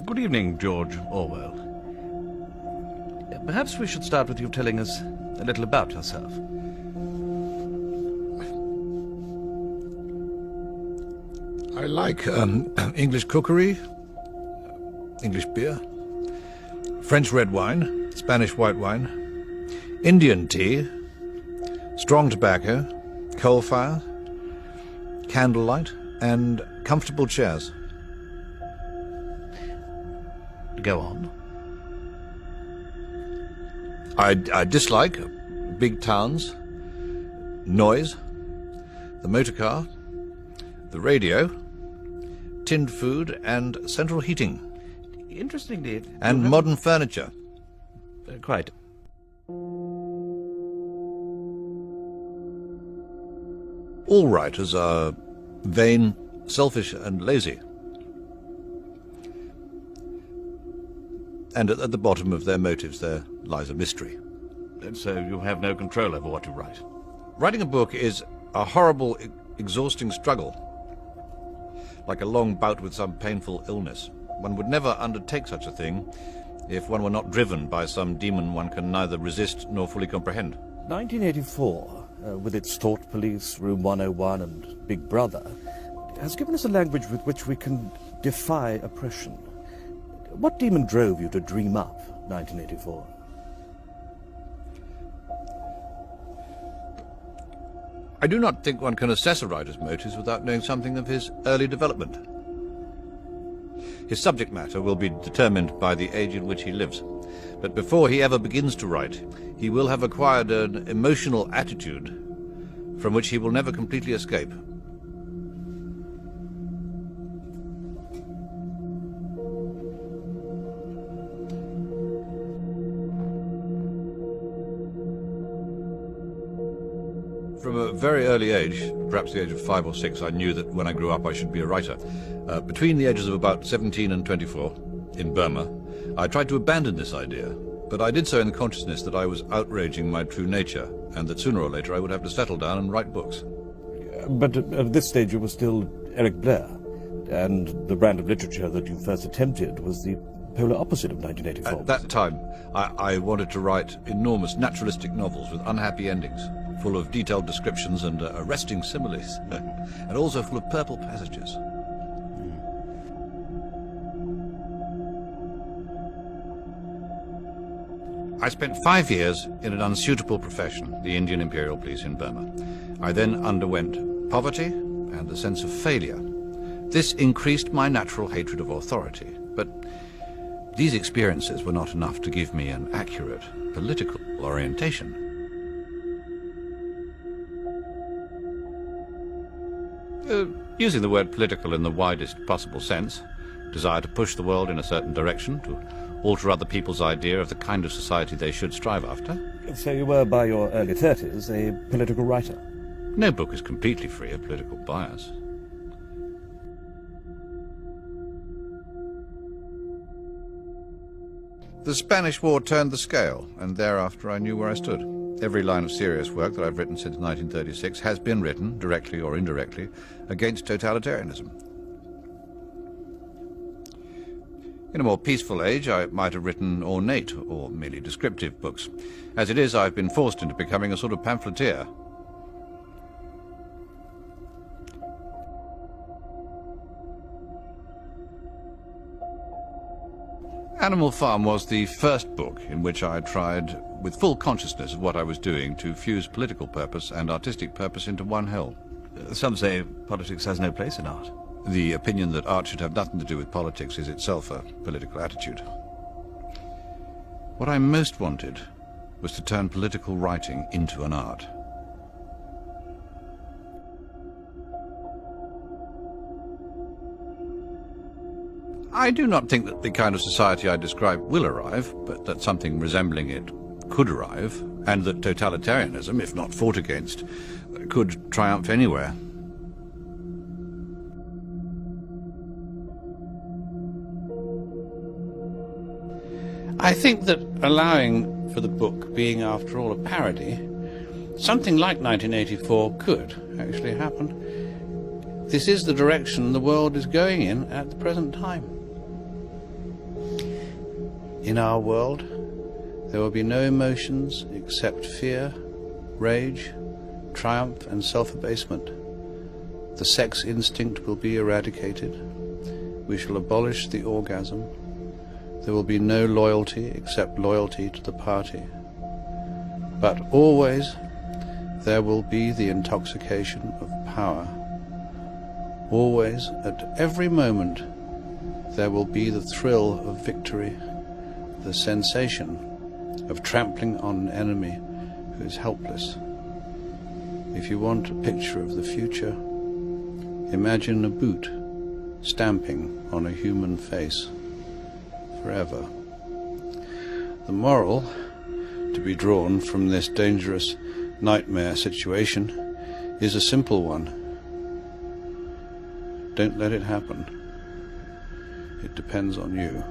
Good evening, George Orwell. Perhaps we should start with you telling us a little about yourself. I like English cookery, English beer, French red wine, Spanish white wine, Indian tea, strong tobacco, coal fire, candlelight, and comfortable chairs. Go on. I dislike big towns, noise, the motor car, the radio, tinned food, and central heating. Interestingly... And modern furniture. Quite. All writers are vain, selfish, and lazy. And at the bottom of their motives there lies a mystery. And so you have no control over what you write? Writing a book is a horrible, exhausting struggle. Like a long bout with some painful illness. One would never undertake such a thing if one were not driven by some demon one can neither resist nor fully comprehend. 1984, with its thought police, Room 101 and Big Brother, has given us a language with which we can defy oppression. What demon drove you to dream up 1984? I do not think one can assess a writer's motives without knowing something of his early development. His subject matter will be determined by the age in which he lives. But before he ever begins to write, he will have acquired an emotional attitude from which he will never completely escape. From a very early age, perhaps the age of 5 or 6, I knew that when I grew up I should be a writer. Between the ages of about 17 and 24, in Burma, I tried to abandon this idea, but I did so in the consciousness that I was outraging my true nature, and that sooner or later I would have to settle down and write books. But at this stage you were still Eric Blair, and the brand of literature that you first attempted was the polar opposite of 1984. At that time, I wanted to write enormous naturalistic novels with unhappy endings, full of detailed descriptions and arresting similes, and also full of purple passages. I spent 5 years in an unsuitable profession, the Indian Imperial Police in Burma. I then underwent poverty and a sense of failure. This increased my natural hatred of authority, but these experiences were not enough to give me an accurate political orientation. Using the word political in the widest possible sense, desire to push the world in a certain direction, to alter other people's idea of the kind of society they should strive after. So you were, by your early 30s, a political writer? No book is completely free of political bias. The Spanish War turned the scale, and thereafter I knew where I stood. Every line of serious work that I've written since 1936 has been written, directly or indirectly, against totalitarianism. In a more peaceful age, I might have written ornate or merely descriptive books. As it is, I've been forced into becoming a sort of pamphleteer. Animal Farm was the first book in which I tried, with full consciousness of what I was doing, to fuse political purpose and artistic purpose into one whole. Some say politics has no place in art. The opinion that art should have nothing to do with politics is itself a political attitude. What I most wanted was to turn political writing into an art. I do not think that the kind of society I describe will arrive, but that something resembling it could arrive, and that totalitarianism, if not fought against, could triumph anywhere. I think that allowing for the book being, after all, a parody, something like 1984 could actually happen. This is the direction the world is going in at the present time. In our world, there will be no emotions except fear, rage, triumph and self-abasement. The sex instinct will be eradicated. We shall abolish the orgasm. There will be no loyalty except loyalty to the party. But always there will be the intoxication of power. Always, at every moment, there will be the thrill of victory, the sensation of trampling on an enemy who is helpless. If you want a picture of the future, imagine a boot stamping on a human face forever. The moral to be drawn from this dangerous nightmare situation is a simple one. Don't let it happen. It depends on you.